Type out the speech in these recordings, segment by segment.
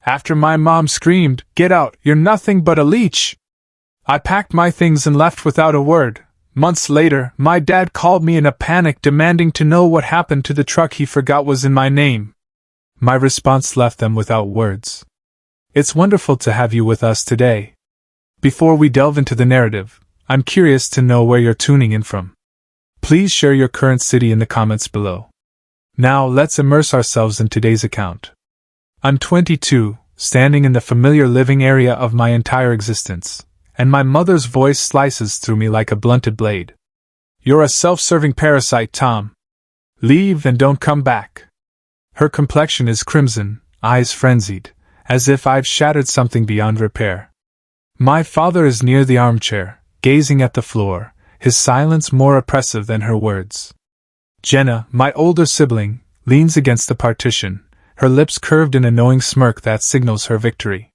After my mom screamed, "Get out, you're nothing but a leech!" I packed my things and left without a word. Months later, my dad called me in a panic demanding to know what happened to the truck he forgot was in my name. My response left them without words. It's wonderful to have you with us today. Before we delve into the narrative, I'm curious to know where you're tuning in from. Please share your current city in the comments below. Now let's immerse ourselves in today's account. I'm 22, standing in the familiar living area of my entire existence, and my mother's voice slices through me like a blunted blade. "You're a self-serving parasite, Tom. Leave and don't come back." Her complexion is crimson, eyes frenzied, as if I've shattered something beyond repair. My father is near the armchair, gazing at the floor, his silence more oppressive than her words. Jenna, my older sibling, leans against the partition, her lips curved in a knowing smirk that signals her victory.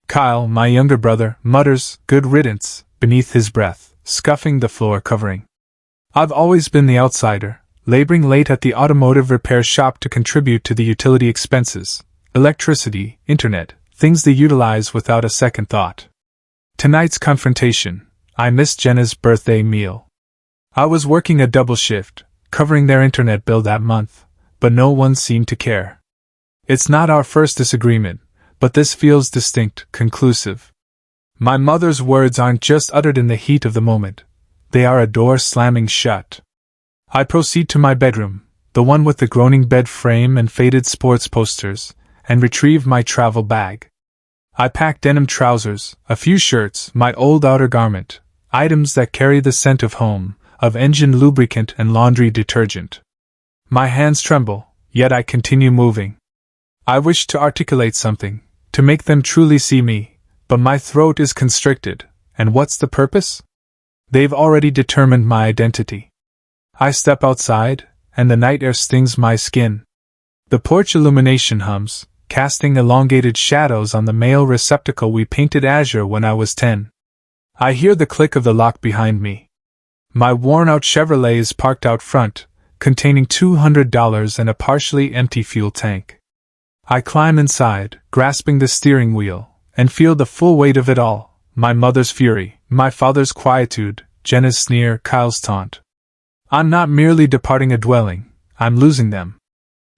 Kyle, my younger brother, mutters, "Good riddance," beneath his breath, scuffing the floor covering. I've always been the outsider, laboring late at the automotive repair shop to contribute to the utility expenses, electricity, internet, things they utilize without a second thought. Tonight's confrontation, I missed Jenna's birthday meal. I was working a double shift, covering their internet bill that month, but no one seemed to care. It's not our first disagreement, but this feels distinct, conclusive. My mother's words aren't just uttered in the heat of the moment, they are a door slamming shut. I proceed to my bedroom, the one with the groaning bed frame and faded sports posters, and retrieve my travel bag. I pack denim trousers, a few shirts, my old outer garment, items that carry the scent of home, of engine lubricant and laundry detergent. My hands tremble, yet I continue moving. I wish to articulate something, to make them truly see me, but my throat is constricted, and what's the purpose? They've already determined my identity. I step outside, and the night air stings my skin. The porch illumination hums, casting elongated shadows on the mail receptacle we painted azure when I was 10. I hear the click of the lock behind me. My worn-out Chevrolet is parked out front, containing $200 and a partially empty fuel tank. I climb inside, grasping the steering wheel, and feel the full weight of it all: my mother's fury, my father's quietude, Jenna's sneer, Kyle's taunt. I'm not merely departing a dwelling, I'm losing them.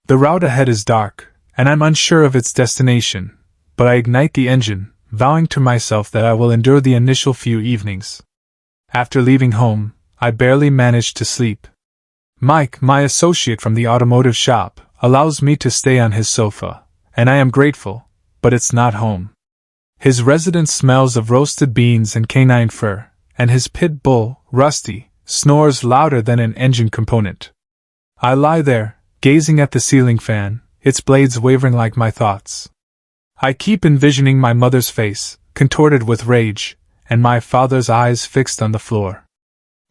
The route ahead is dark, and I'm unsure of its destination, but I ignite the engine, vowing to myself that I will endure the initial few evenings. After leaving home, I barely manage to sleep. Mike, my associate from the automotive shop, allows me to stay on his sofa, and I am grateful, but it's not home. His residence smells of roasted beans and canine fur, and his pit bull, Rusty, snores louder than an engine component. I lie there, gazing at the ceiling fan, its blades wavering like my thoughts. I keep envisioning my mother's face, contorted with rage, and my father's eyes fixed on the floor.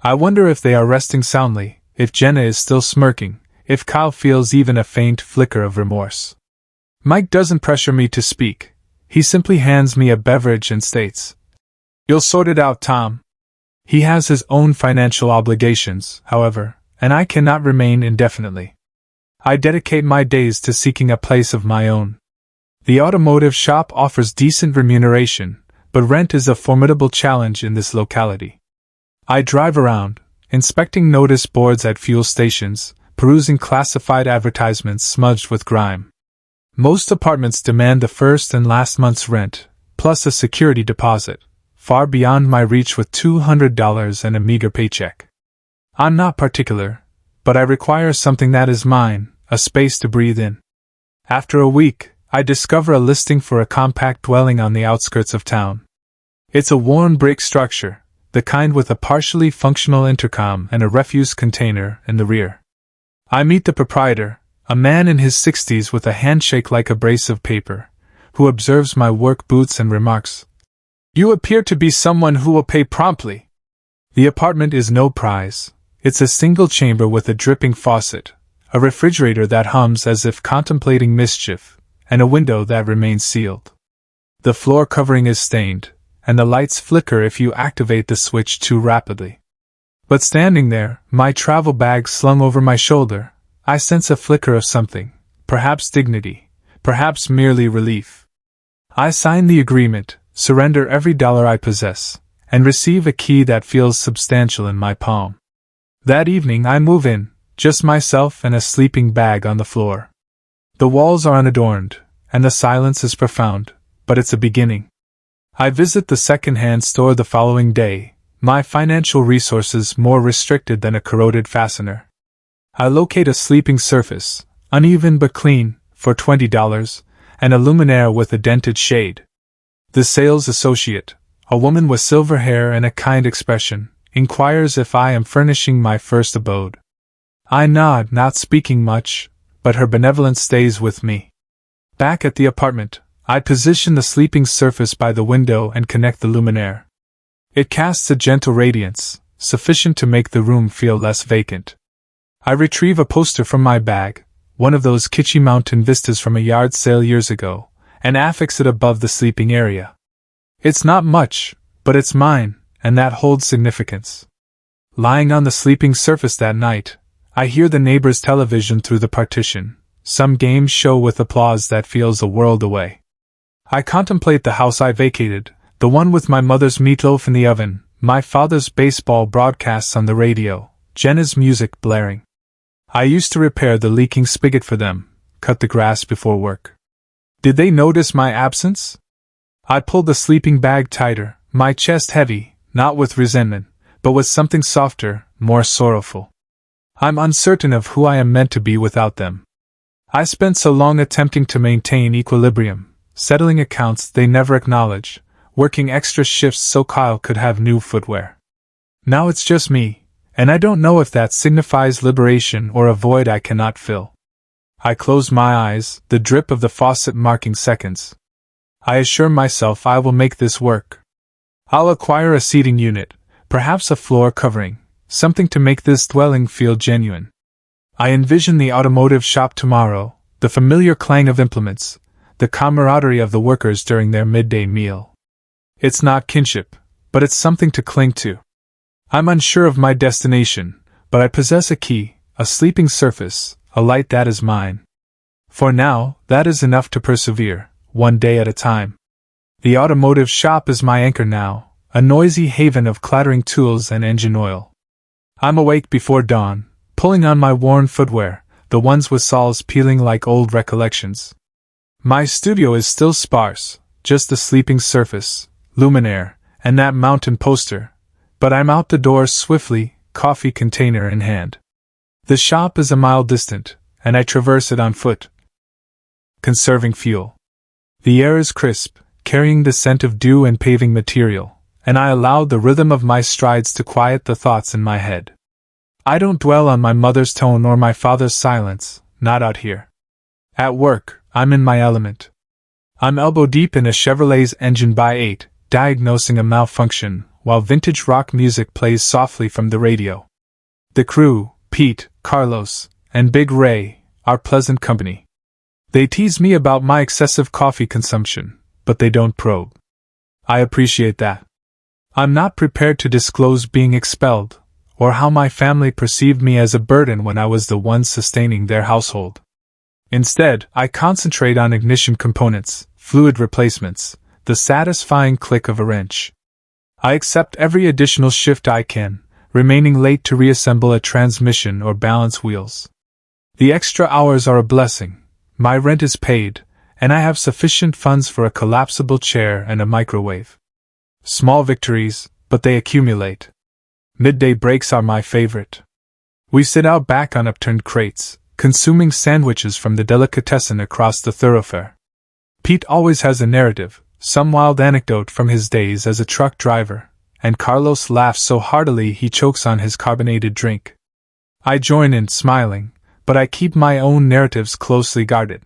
I wonder if they are resting soundly, if Jenna is still smirking, if Kyle feels even a faint flicker of remorse. Mike doesn't pressure me to speak. He simply hands me a beverage and states, "You'll sort it out, Tom." He has his own financial obligations, however, and I cannot remain indefinitely. I dedicate my days to seeking a place of my own. The automotive shop offers decent remuneration, but rent is a formidable challenge in this locality. I drive around, inspecting notice boards at fuel stations, perusing classified advertisements smudged with grime. Most apartments demand the first and last month's rent, plus a security deposit, far beyond my reach with $200 and a meager paycheck. I'm not particular, but I require something that is mine, a space to breathe in. After a week, I discover a listing for a compact dwelling on the outskirts of town. It's a worn brick structure, the kind with a partially functional intercom and a refuse container in the rear. I meet the proprietor, a man in his 60s with a handshake like a brace of paper, who observes my work boots and remarks, "You appear to be someone who will pay promptly." The apartment is no prize. It's a single chamber with a dripping faucet, a refrigerator that hums as if contemplating mischief, and a window that remains sealed. The floor covering is stained, and the lights flicker if you activate the switch too rapidly. But standing there, my travel bag slung over my shoulder, I sense a flicker of something, perhaps dignity, perhaps merely relief. I sign the agreement, surrender every dollar I possess, and receive a key that feels substantial in my palm. That evening I move in, just myself and a sleeping bag on the floor. The walls are unadorned, and the silence is profound, but it's a beginning. I visit the second-hand store the following day, my financial resources more restricted than a corroded fastener. I locate a sleeping surface, uneven but clean, for $20, and a luminaire with a dented shade. The sales associate, a woman with silver hair and a kind expression, inquires if I am furnishing my first abode. I nod, not speaking much, but her benevolence stays with me. Back at the apartment, I position the sleeping surface by the window and connect the luminaire. It casts a gentle radiance, sufficient to make the room feel less vacant. I retrieve a poster from my bag, one of those kitschy mountain vistas from a yard sale years ago, and affix it above the sleeping area. It's not much, but it's mine, and that holds significance. Lying on the sleeping surface that night, I hear the neighbor's television through the partition, some game show with applause that feels a world away. I contemplate the house I vacated, the one with my mother's meatloaf in the oven, my father's baseball broadcasts on the radio, Jenna's music blaring. I used to repair the leaking spigot for them, cut the grass before work. Did they notice my absence? I pulled the sleeping bag tighter, my chest heavy, not with resentment, but with something softer, more sorrowful. I'm uncertain of who I am meant to be without them. I spent so long attempting to maintain equilibrium, settling accounts they never acknowledge, working extra shifts so Kyle could have new footwear. Now it's just me, and I don't know if that signifies liberation or a void I cannot fill. I close my eyes, the drip of the faucet marking seconds. I assure myself I will make this work. I'll acquire a seating unit, perhaps a floor covering, something to make this dwelling feel genuine. I envision the automotive shop tomorrow, the familiar clang of implements, the camaraderie of the workers during their midday meal. It's not kinship, but it's something to cling to. I'm unsure of my destination, but I possess a key, a sleeping surface, a light that is mine. For now, that is enough to persevere, one day at a time. The automotive shop is my anchor now, a noisy haven of clattering tools and engine oil. I'm awake before dawn, pulling on my worn footwear, the ones with soles peeling like old recollections. My studio is still sparse, just the sleeping surface, luminaire, and that mountain poster, but I'm out the door swiftly, coffee container in hand. The shop is a mile distant, and I traverse it on foot, conserving fuel. The air is crisp, carrying the scent of dew and paving material, and I allow the rhythm of my strides to quiet the thoughts in my head. I don't dwell on my mother's tone or my father's silence, not out here. At work, I'm in my element. I'm elbow deep in a Chevrolet's engine by 8, diagnosing a malfunction, while vintage rock music plays softly from the radio. The crew, Pete, Carlos, and Big Ray, are pleasant company. They tease me about my excessive coffee consumption, but they don't probe. I appreciate that. I'm not prepared to disclose being expelled, or how my family perceived me as a burden when I was the one sustaining their household. Instead, I concentrate on ignition components, fluid replacements, the satisfying click of a wrench. I accept every additional shift I can, remaining late to reassemble a transmission or balance wheels. The extra hours are a blessing. My rent is paid, and I have sufficient funds for a collapsible chair and a microwave. Small victories, but they accumulate. Midday breaks are my favorite. We sit out back on upturned crates, consuming sandwiches from the delicatessen across the thoroughfare. Pete always has a narrative, some wild anecdote from his days as a truck driver, and Carlos laughs so heartily he chokes on his carbonated drink. I join in, smiling, but I keep my own narratives closely guarded.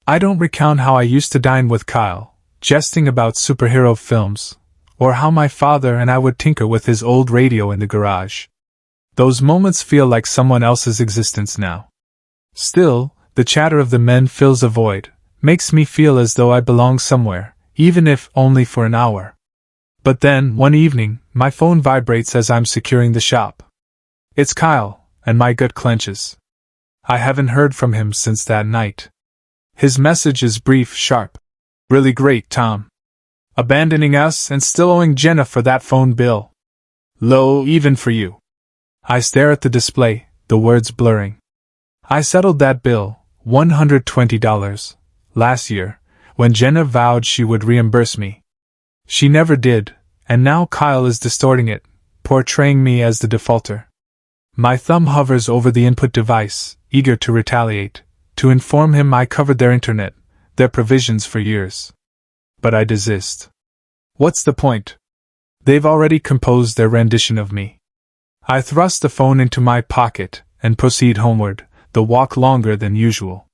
I don't recount how I used to dine with Kyle, jesting about superhero films, or how my father and I would tinker with his old radio in the garage. Those moments feel like someone else's existence now. Still, the chatter of the men fills a void, makes me feel as though I belong somewhere, even if only for an hour. But then, one evening, my phone vibrates as I'm securing the shop. It's Kyle, and my gut clenches. I haven't heard from him since that night. His message is brief, sharp. Really great, Tom. Abandoning us and still owing Jenna for that phone bill. Low even for you. I stare at the display, the words blurring. I settled that bill, $120, last year, when Jenna vowed she would reimburse me. She never did, and now Kyle is distorting it, portraying me as the defaulter. My thumb hovers over the input device, eager to retaliate, to inform him I covered their internet, their provisions for years. But I desist. What's the point? They've already composed their rendition of me. I thrust the phone into my pocket and proceed homeward, the walk longer than usual.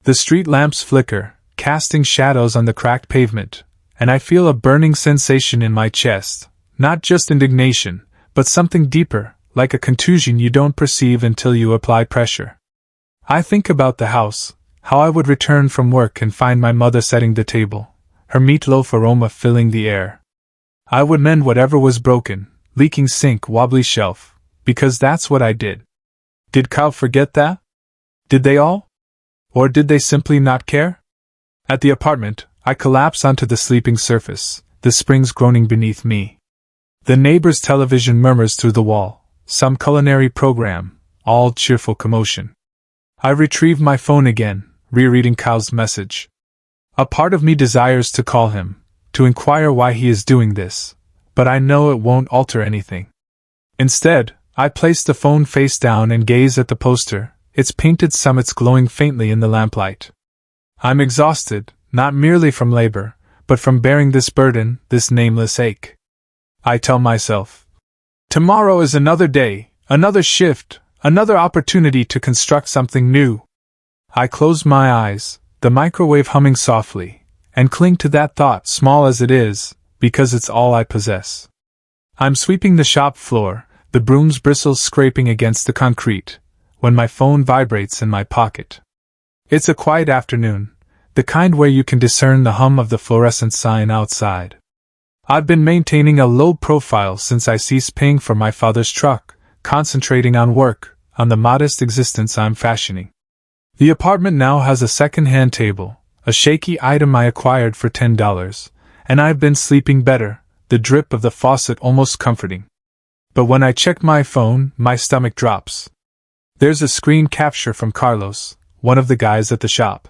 The street lamps flicker, casting shadows on the cracked pavement, and I feel a burning sensation in my chest, not just indignation, but something deeper, like a contusion you don't perceive until you apply pressure. I think about the house, how I would return from work and find my mother setting the table, her meatloaf aroma filling the air. I would mend whatever was broken, leaking sink, wobbly shelf, because that's what I did. Did Kyle forget that? Did they all? Or did they simply not care? At the apartment, I collapse onto the sleeping surface, the springs groaning beneath me. The neighbor's television murmurs through the wall, some culinary program, all cheerful commotion. I retrieve my phone again, rereading Kyle's message. A part of me desires to call him, to inquire why he is doing this, but I know it won't alter anything. Instead, I place the phone face down and gaze at the poster, its painted summits glowing faintly in the lamplight. I'm exhausted, not merely from labor, but from bearing this burden, this nameless ache. I tell myself, tomorrow is another day, another shift, another opportunity to construct something new. I close my eyes, the microwave humming softly, and cling to that thought, small as it is, because it's all I possess. I'm sweeping the shop floor, the broom's bristles scraping against the concrete, when my phone vibrates in my pocket. It's a quiet afternoon, the kind where you can discern the hum of the fluorescent sign outside. I've been maintaining a low profile since I ceased paying for my father's truck, concentrating on work, on the modest existence I'm fashioning. The apartment now has a second-hand table, a shaky item I acquired for $10, and I've been sleeping better, the drip of the faucet almost comforting. But when I check my phone, my stomach drops. There's a screen capture from Carlos, one of the guys at the shop.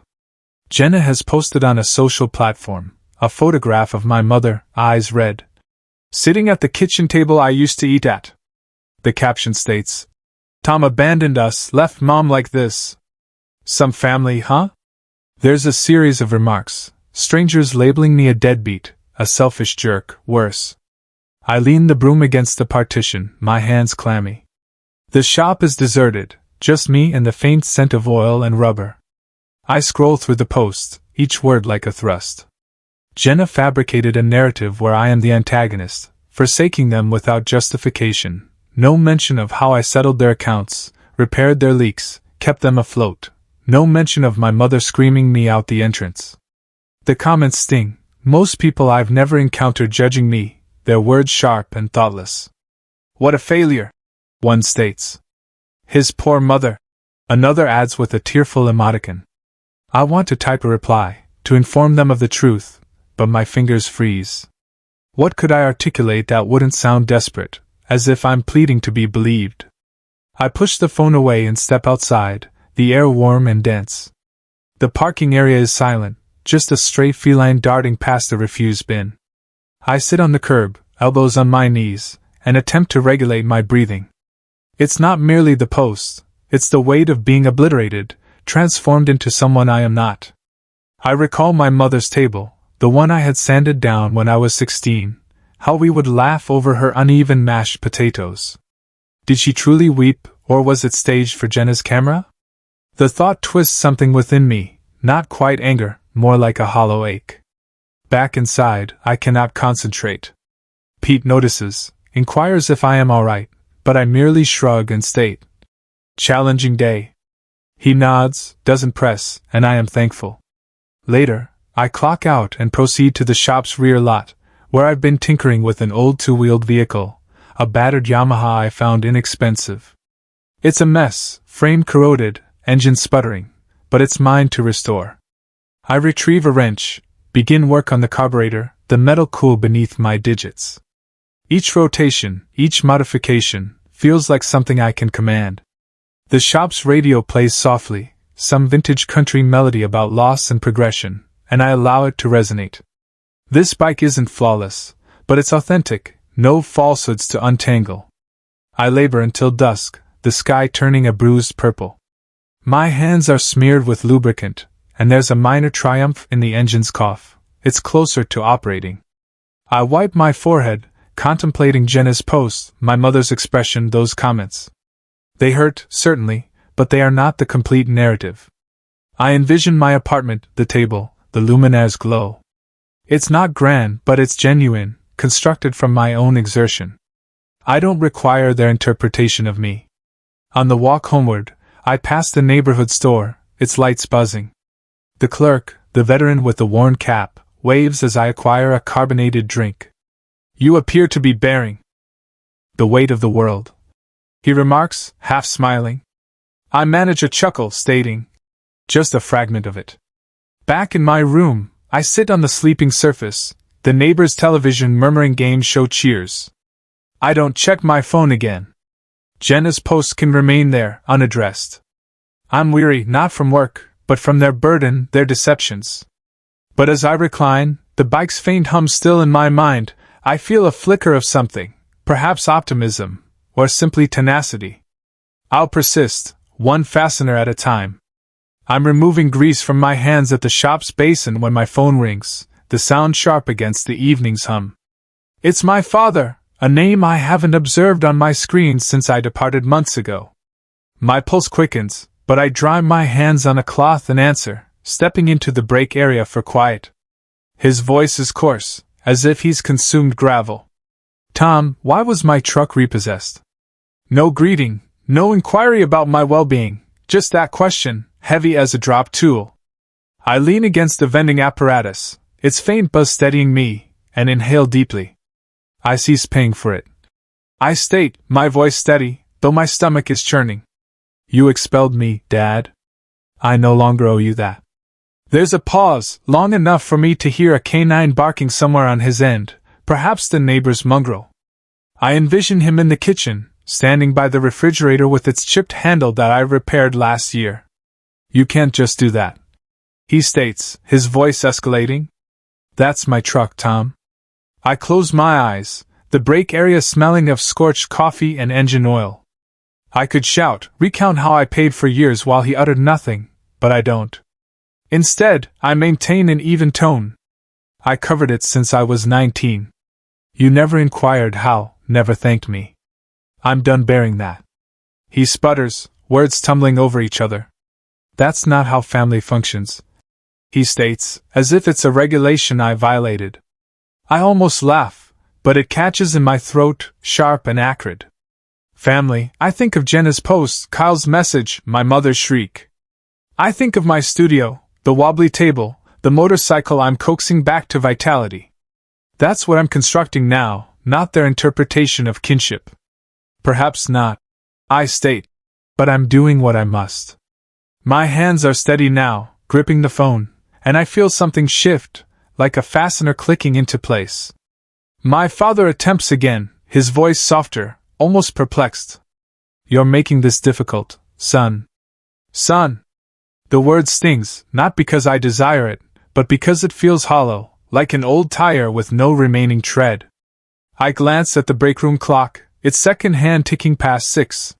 Jenna has posted on a social platform a photograph of my mother, eyes red, sitting at the kitchen table I used to eat at. The caption states, "Tom abandoned us, left mom like this. Some family, huh?" There's a series of remarks, strangers labeling me a deadbeat, a selfish jerk, worse. I lean the broom against the partition, my hands clammy. The shop is deserted, just me and the faint scent of oil and rubber. I scroll through the posts, each word like a thrust. Jenna fabricated a narrative where I am the antagonist, forsaking them without justification. No mention of how I settled their accounts, repaired their leaks, kept them afloat. No mention of my mother screaming me out the entrance. The comments sting, most people I've never encountered judging me, their words sharp and thoughtless. "What a failure," one states. "His poor mother," another adds with a tearful emoticon. I want to type a reply, to inform them of the truth, but my fingers freeze. What could I articulate that wouldn't sound desperate, as if I'm pleading to be believed? I push the phone away and step outside, the air warm and dense. The parking area is silent, just a stray feline darting past the refuse bin. I sit on the curb, elbows on my knees, and attempt to regulate my breathing. It's not merely the post, it's the weight of being obliterated, transformed into someone I am not. I recall my mother's table, the one I had sanded down when I was 16, how we would laugh over her uneven mashed potatoes. Did she truly weep, or was it staged for Jenna's camera? The thought twists something within me, not quite anger, more like a hollow ache. Back inside, I cannot concentrate. Pete notices, inquires if I am alright, but I merely shrug and state, "Challenging day." He nods, doesn't press, and I am thankful. Later, I clock out and proceed to the shop's rear lot, where I've been tinkering with an old two-wheeled vehicle, a battered Yamaha I found inexpensive. It's a mess, frame corroded, engine sputtering, but it's mine to restore. I retrieve a wrench, Begin work on the carburetor, the metal cool beneath my digits. Each rotation, each modification, feels like something I can command. The shop's radio plays softly, some vintage country melody about loss and progression, and I allow it to resonate. This bike isn't flawless, but it's authentic, no falsehoods to untangle. I labor until dusk, the sky turning a bruised purple. My hands are smeared with lubricant, and there's a minor triumph in the engine's cough. It's closer to operating. I wipe my forehead, contemplating Jenna's post, my mother's expression, those comments. They hurt, certainly, but they are not the complete narrative. I envision my apartment, the table, the luminaire's glow. It's not grand, but it's genuine, constructed from my own exertion. I don't require their interpretation of me. On the walk homeward, I pass the neighborhood store, its lights buzzing. The clerk, the veteran with the worn cap, waves as I acquire a carbonated drink. "You appear to be bearing the weight of the world," he remarks, half smiling. I manage a chuckle, stating, "Just a fragment of it." Back in my room, I sit on the sleeping surface, the neighbor's television murmuring game show cheers. I don't check my phone again. Jenna's posts can remain there, unaddressed. I'm weary, not from work, but from their burden, their deceptions. But as I recline, the bike's faint hum still in my mind, I feel a flicker of something, perhaps optimism, or simply tenacity. I'll persist, one fastener at a time. I'm removing grease from my hands at the shop's basin when my phone rings, the sound sharp against the evening's hum. It's my father, a name I haven't observed on my screen since I departed months ago. My pulse quickens, but I dry my hands on a cloth and answer, stepping into the break area for quiet. His voice is coarse, as if he's consumed gravel. "Tom, why was my truck repossessed?" No greeting, no inquiry about my well-being, just that question, heavy as a drop tool. I lean against the vending apparatus, its faint buzz steadying me, and inhale deeply. I cease paying for it. I state, my voice steady, though my stomach is churning. "You expelled me, Dad. I no longer owe you that." There's a pause, long enough for me to hear a canine barking somewhere on his end, perhaps the neighbor's mongrel. I envision him in the kitchen, standing by the refrigerator with its chipped handle that I repaired last year. "You can't just do that," he states, his voice escalating. "That's my truck, Tom." I close my eyes, the brake area smelling of scorched coffee and engine oil. I could shout, recount how I paid for years while he uttered nothing, but I don't. Instead, I maintain an even tone. "I covered it since I was 19. You never inquired how, never thanked me. I'm done bearing that." He sputters, words tumbling over each other. "That's not how family functions," he states, as if it's a regulation I violated. I almost laugh, but it catches in my throat, sharp and acrid. Family, I think of Jenna's post, Kyle's message, my mother's shriek. I think of my studio, the wobbly table, the motorcycle I'm coaxing back to vitality. That's what I'm constructing now, not their interpretation of kinship. Perhaps not, I state, but I'm doing what I must. My hands are steady now, gripping the phone, and I feel something shift, like a fastener clicking into place. My father attempts again, his voice softer, almost perplexed. "You're making this difficult, son." "Son!" The word stings, not because I desire it, but because it feels hollow, like an old tire with no remaining tread. I glance at the breakroom clock, its second hand ticking past 6.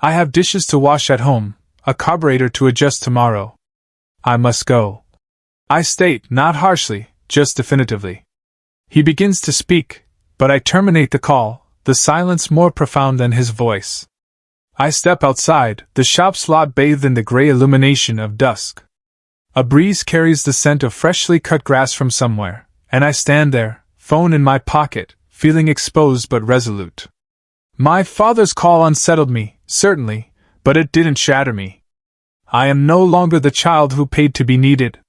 I have dishes to wash at home, a carburetor to adjust tomorrow. I must go. I state, not harshly, just definitively. He begins to speak, but I terminate the call, the silence more profound than his voice. I step outside, the shop's lot bathed in the gray illumination of dusk. A breeze carries the scent of freshly cut grass from somewhere, and I stand there, phone in my pocket, feeling exposed but resolute. My father's call unsettled me, certainly, but it didn't shatter me. I am no longer the child who paid to be needed.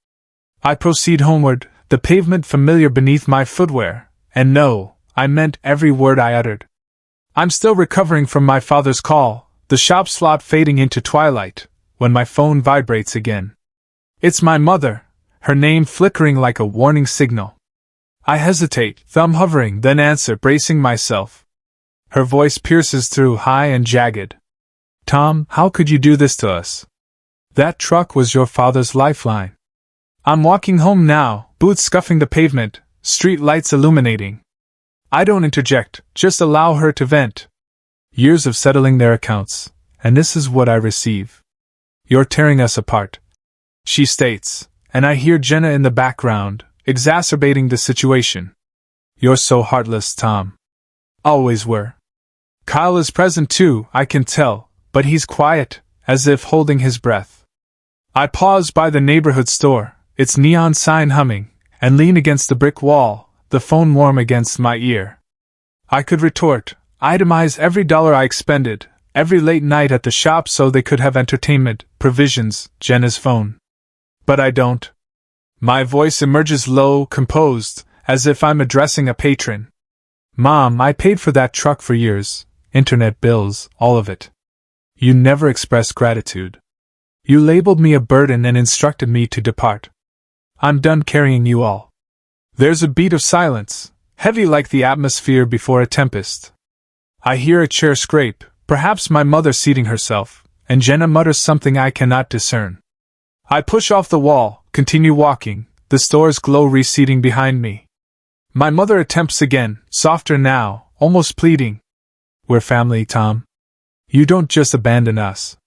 I proceed homeward, the pavement familiar beneath my footwear, and no, I meant every word I uttered. I'm still recovering from my father's call, the shop slot fading into twilight, when my phone vibrates again. It's my mother, her name flickering like a warning signal. I hesitate, thumb hovering, then answer, bracing myself. Her voice pierces through, high and jagged. Tom, how could you do this to us? That truck was your father's lifeline. I'm walking home now, boots scuffing the pavement, street lights illuminating. I don't interject, just allow her to vent. Years of settling their accounts, and this is what I receive. You're tearing us apart, she states, and I hear Jenna in the background, exacerbating the situation. You're so heartless, Tom. Always were. Kyle is present too, I can tell, but he's quiet, as if holding his breath. I pause by the neighborhood store, its neon sign humming, and lean against the brick wall, the phone warm against my ear. I could retort, itemize every dollar I expended, every late night at the shop so they could have entertainment, provisions, Jenna's phone. But I don't. My voice emerges low, composed, as if I'm addressing a patron. Mom, I paid for that truck for years, internet bills, all of it. You never expressed gratitude. You labeled me a burden and instructed me to depart. I'm done carrying you all. There's a beat of silence, heavy like the atmosphere before a tempest. I hear a chair scrape, perhaps my mother seating herself, and Jenna mutters something I cannot discern. I push off the wall, continue walking, the store's glow receding behind me. My mother attempts again, softer now, almost pleading. We're family, Tom. You don't just abandon us.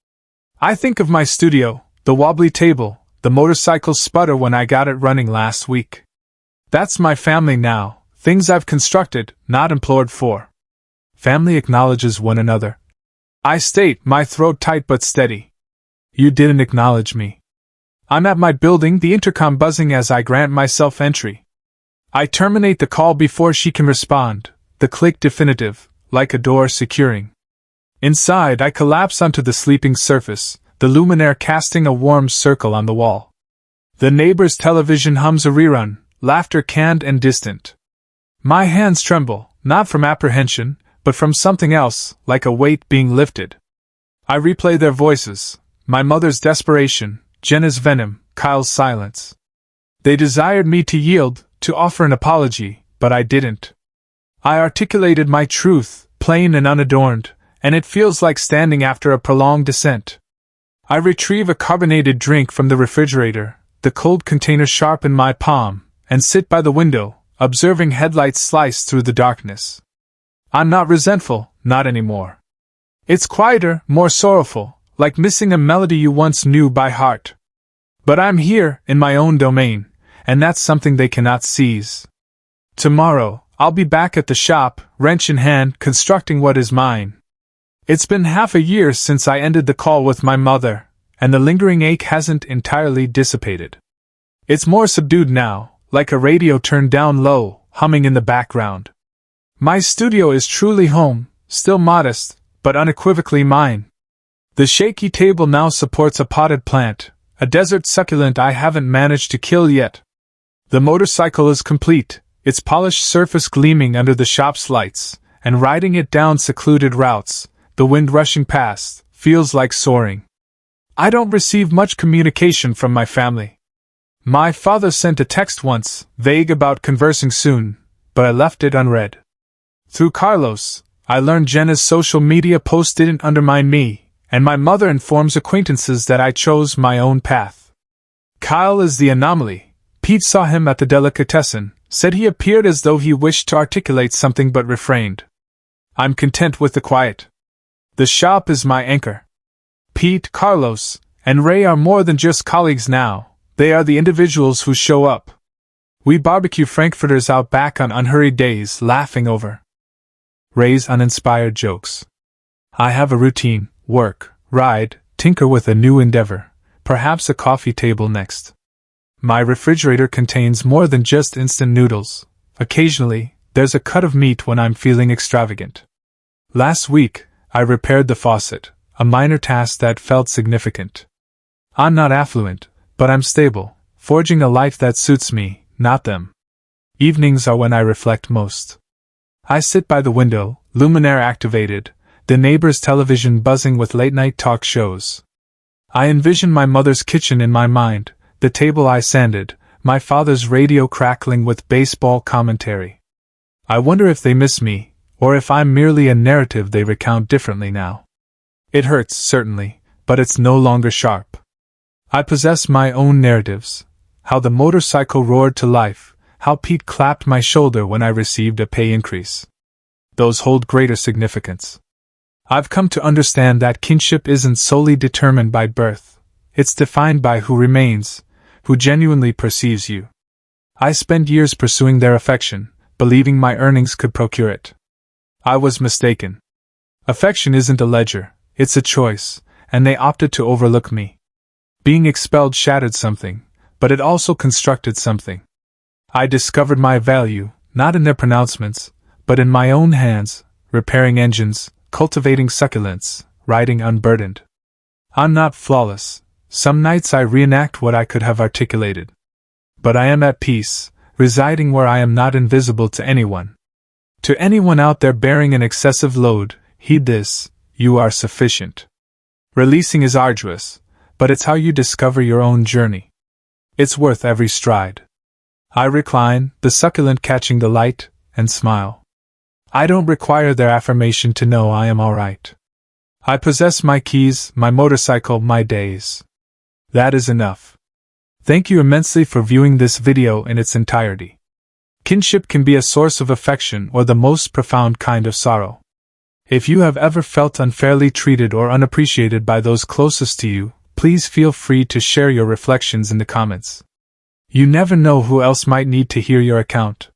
I think of my studio, the wobbly table, the motorcycle sputter when I got it running last week. That's my family now, things I've constructed, not implored for. Family acknowledges one another. I state, my throat tight but steady. You didn't acknowledge me. I'm at my building, the intercom buzzing as I grant myself entry. I terminate the call before she can respond, the click definitive, like a door securing. Inside, I collapse onto the sleeping surface, the luminaire casting a warm circle on the wall. The neighbor's television hums a rerun, laughter canned and distant. My hands tremble, not from apprehension, but from something else, like a weight being lifted. I replay their voices, my mother's desperation, Jenna's venom, Kyle's silence. They desired me to yield, to offer an apology, but I didn't. I articulated my truth, plain and unadorned, and it feels like standing after a prolonged descent. I retrieve a carbonated drink from the refrigerator, the cold container sharp in my palm, and sit by the window, observing headlights slice through the darkness. I'm not resentful, not anymore. It's quieter, more sorrowful, like missing a melody you once knew by heart. But I'm here, in my own domain, and that's something they cannot seize. Tomorrow, I'll be back at the shop, wrench in hand, constructing what is mine. It's been half a year since I ended the call with my mother, and the lingering ache hasn't entirely dissipated. It's more subdued now, like a radio turned down low, humming in the background. My studio is truly home, still modest, but unequivocally mine. The shaky table now supports a potted plant, a desert succulent I haven't managed to kill yet. The motorcycle is complete, its polished surface gleaming under the shop's lights, and riding it down secluded routes, the wind rushing past, feels like soaring. I don't receive much communication from my family. My father sent a text once, vague about conversing soon, but I left it unread. Through Carlos, I learned Jenna's social media post didn't undermine me, and my mother informs acquaintances that I chose my own path. Kyle is the anomaly. Pete saw him at the delicatessen, said he appeared as though he wished to articulate something but refrained. I'm content with the quiet. The shop is my anchor. Pete, Carlos, and Ray are more than just colleagues now, they are the individuals who show up. We barbecue frankfurters out back on unhurried days, laughing over Ray's uninspired jokes. I have a routine, work, ride, tinker with a new endeavor, perhaps a coffee table next. My refrigerator contains more than just instant noodles. Occasionally, there's a cut of meat when I'm feeling extravagant. Last week, I repaired the faucet, a minor task that felt significant. I'm not affluent, but I'm stable, forging a life that suits me, not them. Evenings are when I reflect most. I sit by the window, luminaire activated, the neighbor's television buzzing with late-night talk shows. I envision my mother's kitchen in my mind, the table I sanded, my father's radio crackling with baseball commentary. I wonder if they miss me, or if I'm merely a narrative they recount differently now. It hurts, certainly, but it's no longer sharp. I possess my own narratives. How the motorcycle roared to life, how Pete clapped my shoulder when I received a pay increase. Those hold greater significance. I've come to understand that kinship isn't solely determined by birth. It's defined by who remains, who genuinely perceives you. I spent years pursuing their affection, believing my earnings could procure it. I was mistaken. Affection isn't a ledger, it's a choice, and they opted to overlook me. Being expelled shattered something, but it also constructed something. I discovered my value, not in their pronouncements, but in my own hands, repairing engines, cultivating succulents, riding unburdened. I'm not flawless. Some nights I reenact what I could have articulated. But I am at peace, residing where I am not invisible to anyone. To anyone out there bearing an excessive load, heed this: you are sufficient. Releasing is arduous, but it's how you discover your own journey. It's worth every stride. I recline, the succulent catching the light, and smile. I don't require their affirmation to know I am all right. I possess my keys, my motorcycle, my days. That is enough. Thank you immensely for viewing this video in its entirety. Kinship can be a source of affection or the most profound kind of sorrow. If you have ever felt unfairly treated or unappreciated by those closest to you, please feel free to share your reflections in the comments. You never know who else might need to hear your account.